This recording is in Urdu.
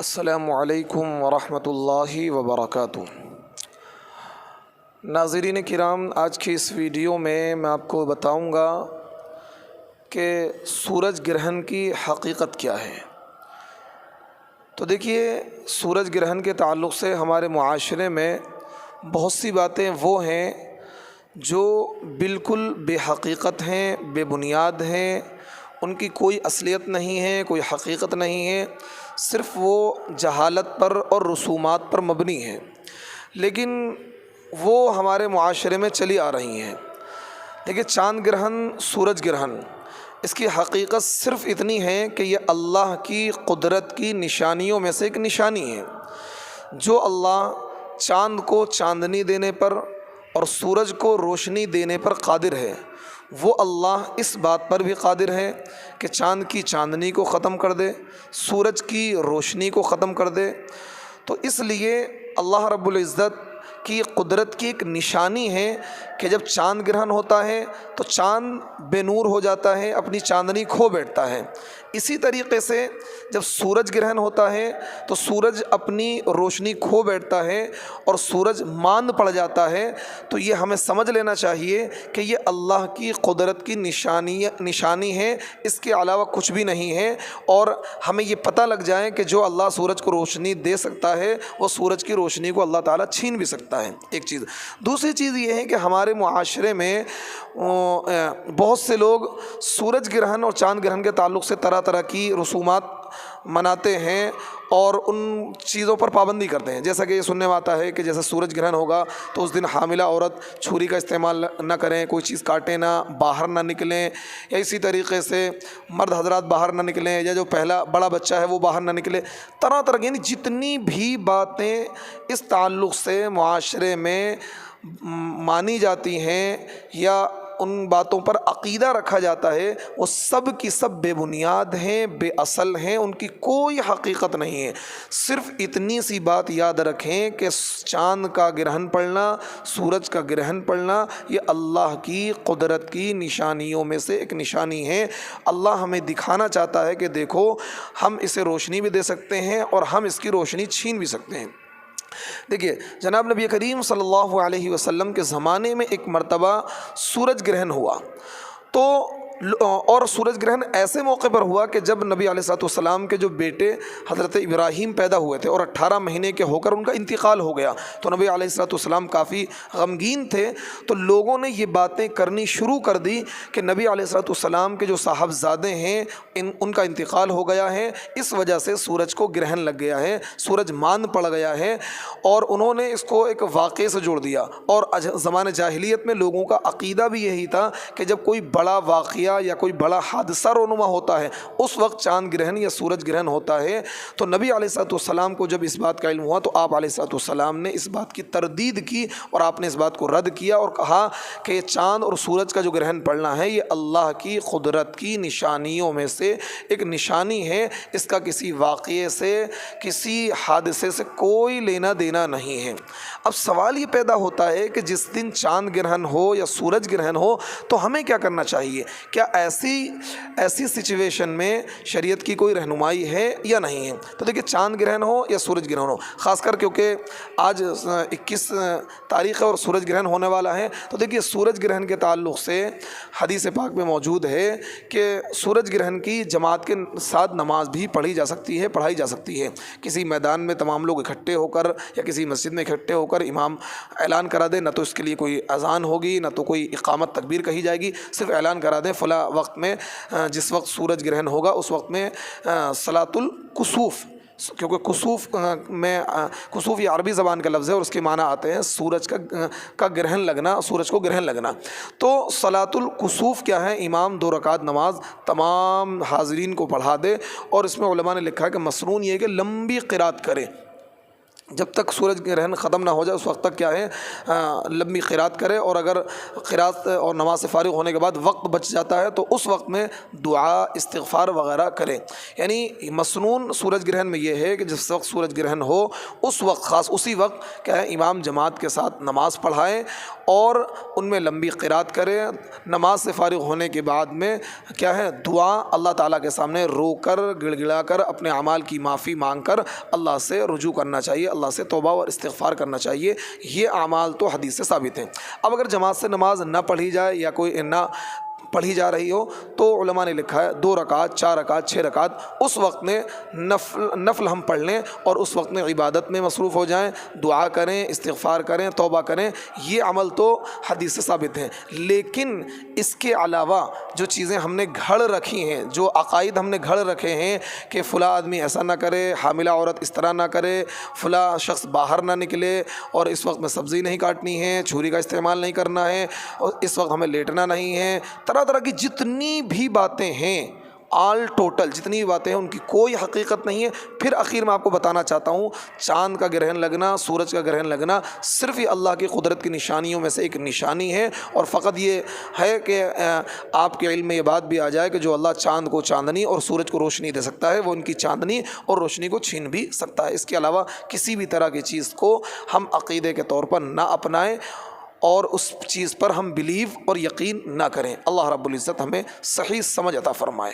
السلام علیکم ورحمۃ اللہ وبرکاتہ۔ ناظرین کرام، آج کی اس ویڈیو میں آپ کو بتاؤں گا کہ سورج گرہن کی حقیقت کیا ہے۔ تو دیکھیے، سورج گرہن کے تعلق سے ہمارے معاشرے میں بہت سی باتیں وہ ہیں جو بالکل بے حقیقت ہیں، بے بنیاد ہیں، ان کی کوئی اصلیت نہیں ہے، کوئی حقیقت نہیں ہے، صرف وہ جہالت پر اور رسومات پر مبنی ہے، لیکن وہ ہمارے معاشرے میں چلی آ رہی ہیں۔ دیکھیے، چاند گرہن، سورج گرہن، اس کی حقیقت صرف اتنی ہے کہ یہ اللہ کی قدرت کی نشانیوں میں سے ایک نشانی ہے۔ جو اللہ چاند کو چاندنی دینے پر اور سورج کو روشنی دینے پر قادر ہے، وہ اللہ اس بات پر بھی قادر ہے کہ چاند کی چاندنی کو ختم کر دے، سورج کی روشنی کو ختم کر دے۔ تو اس لیے اللہ رب العزت کی قدرت کی ایک نشانی ہے کہ جب چاند گرہن ہوتا ہے تو چاند بے نور ہو جاتا ہے، اپنی چاندنی کھو بیٹھتا ہے۔ اسی طریقے سے جب سورج گرہن ہوتا ہے تو سورج اپنی روشنی کھو بیٹھتا ہے اور سورج ماند پڑ جاتا ہے۔ تو یہ ہمیں سمجھ لینا چاہیے کہ یہ اللہ کی قدرت کی نشانی ہے، اس کے علاوہ کچھ بھی نہیں ہے۔ اور ہمیں یہ پتہ لگ جائے کہ جو اللہ سورج کو روشنی دے سکتا ہے، وہ سورج کی روشنی کو اللہ تعالیٰ چھین بھی سکتا ہے، ایک چیز۔ دوسری چیز یہ ہے کہ ہمارے معاشرے میں بہت سے لوگ سورج گرہن اور چاند گرہن کے تعلق سے طرح طرح کی رسومات مناتے ہیں اور ان چیزوں پر پابندی کرتے ہیں۔ جیسا کہ یہ سننے میں آتا ہے کہ جیسا سورج گرہن ہوگا تو اس دن حاملہ عورت چھری کا استعمال نہ کریں، کوئی چیز کاٹیں نہ، باہر نہ نکلیں، یا اسی طریقے سے مرد حضرات باہر نہ نکلیں، یا جو پہلا بڑا بچہ ہے وہ باہر نہ نکلے۔ طرح طرح کی، یعنی جتنی بھی باتیں اس تعلق سے معاشرے میں مانی جاتی ہیں یا ان باتوں پر عقیدہ رکھا جاتا ہے، وہ سب کی سب بے بنیاد ہیں، بے اصل ہیں، ان کی کوئی حقیقت نہیں ہے۔ صرف اتنی سی بات یاد رکھیں کہ چاند کا گرہن پڑنا، سورج کا گرہن پڑنا، یہ اللہ کی قدرت کی نشانیوں میں سے ایک نشانی ہے۔ اللہ ہمیں دکھانا چاہتا ہے کہ دیکھو، ہم اسے روشنی بھی دے سکتے ہیں اور ہم اس کی روشنی چھین بھی سکتے ہیں۔ دیکھیے، جناب نبی کریم صلی اللہ علیہ وسلم کے زمانے میں ایک مرتبہ سورج گرہن ہوا، تو اور سورج گرہن ایسے موقع پر ہوا کہ جب نبی علیہ السلام کے جو بیٹے حضرت ابراہیم پیدا ہوئے تھے اور 18 مہینے کے ہو کر ان کا انتقال ہو گیا، تو نبی علیہ السلام کافی غمگین تھے۔ تو لوگوں نے یہ باتیں کرنی شروع کر دی کہ نبی علیہ السلام کے جو صاحبزادے ہیں ان کا انتقال ہو گیا ہے، اس وجہ سے سورج کو گرہن لگ گیا ہے، سورج ماند پڑ گیا ہے۔ اور انہوں نے اس کو ایک واقعے سے جوڑ دیا۔ اور زمانہ جاہلیت میں لوگوں کا عقیدہ بھی یہی تھا کہ جب کوئی بڑا واقعہ یا کوئی بڑا حادثہ رونما ہوتا ہے، اس وقت چاند گرہن یا سورج گرہن ہوتا ہے۔ تو نبی علیہ السلام کو جب اس بات کا علم ہوا تو آپ علیہ السلام نے اس بات کی تردید کی اور آپ نے اس بات کو رد کیا اور کہا کہ چاند اور سورج کا جو گرہن پڑنا ہے، یہ اللہ کی قدرت کی نشانیوں میں سے ایک نشانی ہے، اس کا کسی واقعے سے، کسی حادثے سے کوئی لینا دینا نہیں ہے۔ اب سوال یہ پیدا ہوتا ہے کہ جس دن چاند گرہن ہو یا سورج گرہن ہو تو ہمیں کیا کرنا چاہیے؟ کیا ایسی سچویشن میں شریعت کی کوئی رہنمائی ہے یا نہیں ہے؟ تو دیکھیں، چاند گرہن ہو یا سورج گرہن ہو، خاص کر کیونکہ آج 21 تاریخ ہے اور سورج گرہن ہونے والا ہے، تو دیکھیے سورج گرہن کے تعلق سے حدیث پاک میں موجود ہے کہ سورج گرہن کی جماعت کے ساتھ نماز بھی پڑھائی جا سکتی ہے۔ کسی میدان میں تمام لوگ اکٹھے ہو کر یا کسی مسجد میں اکٹھے ہو کر امام اعلان کرا دے، نہ تو اس کے لیے کوئی اذان ہوگی، نہ تو کوئی اقامت تکبیر کہی جائے گی، صرف اعلان کرا دیں فلاں وقت میں، جس وقت سورج گرہن ہوگا اس وقت میں صلاۃ الکسوف، کیونکہ کسوف یہ عربی زبان کا لفظ ہے اور اس کے معنی آتے ہیں سورج کا گرہن لگنا، سورج کو گرہن لگنا۔ تو صلاۃ الکسوف کیا ہے؟ امام 2 رکعت نماز تمام حاضرین کو پڑھا دے، اور اس میں علماء نے لکھا ہے کہ مسنون یہ ہے کہ لمبی قرات کرے، جب تک سورج گرہن ختم نہ ہو جائے اس وقت تک کیا ہے لمبی قرات کرے، اور اگر قرات اور نماز سے فارغ ہونے کے بعد وقت بچ جاتا ہے تو اس وقت میں دعا استغفار وغیرہ کرے۔ یعنی مسنون سورج گرہن میں یہ ہے کہ جس وقت سورج گرہن ہو اس وقت، خاص اسی وقت کیا ہے امام جماعت کے ساتھ نماز پڑھائیں اور ان میں لمبی قرات کرے۔ نماز سے فارغ ہونے کے بعد میں کیا ہے دعا اللہ تعالیٰ کے سامنے رو کر گڑ گڑا کر اپنے اعمال کی معافی مانگ کر اللہ سے رجوع کرنا چاہیے، اللہ سے توبہ اور استغفار کرنا چاہیے۔ یہ اعمال تو حدیث سے ثابت ہیں۔ اب اگر جماعت سے نماز نہ پڑھی جائے یا کوئی نہ پڑھی جا رہی ہو تو علماء نے لکھا ہے 2 رکعت 4 رکعت 6 رکعت اس وقت میں نفل ہم پڑھ لیں اور اس وقت میں عبادت میں مصروف ہو جائیں، دعا کریں، استغفار کریں، توبہ کریں۔ یہ عمل تو حدیث سے ثابت ہیں، لیکن اس کے علاوہ جو چیزیں ہم نے گھڑ رکھی ہیں، جو عقائد ہم نے گھڑ رکھے ہیں کہ فلاں آدمی ایسا نہ کرے، حاملہ عورت اس طرح نہ کرے، فلاں شخص باہر نہ نکلے، اور اس وقت میں سبزی نہیں کاٹنی ہے، چھری کا استعمال نہیں کرنا ہے، اور اس وقت ہمیں لیٹنا نہیں ہے، طرح طرح کی جتنی بھی باتیں ہیں، آل ٹوٹل جتنی بھی باتیں ہیں ان کی کوئی حقیقت نہیں ہے۔ پھر اخیر میں آپ کو بتانا چاہتا ہوں چاند کا گرہن لگنا، سورج کا گرہن لگنا صرف یہ اللہ کی قدرت کی نشانیوں میں سے ایک نشانی ہے، اور فقط یہ ہے کہ آپ کے علم میں یہ بات بھی آ جائے کہ جو اللہ چاند کو چاندنی اور سورج کو روشنی دے سکتا ہے وہ ان کی چاندنی اور روشنی کو چھین بھی سکتا ہے۔ اس کے علاوہ کسی بھی طرح کی چیز کو ہم عقیدے کے طور پر نہ اپنائیں اور اس چیز پر ہم بلیو اور یقین نہ کریں۔ اللہ رب العزت ہمیں صحیح سمجھ عطا فرمائے۔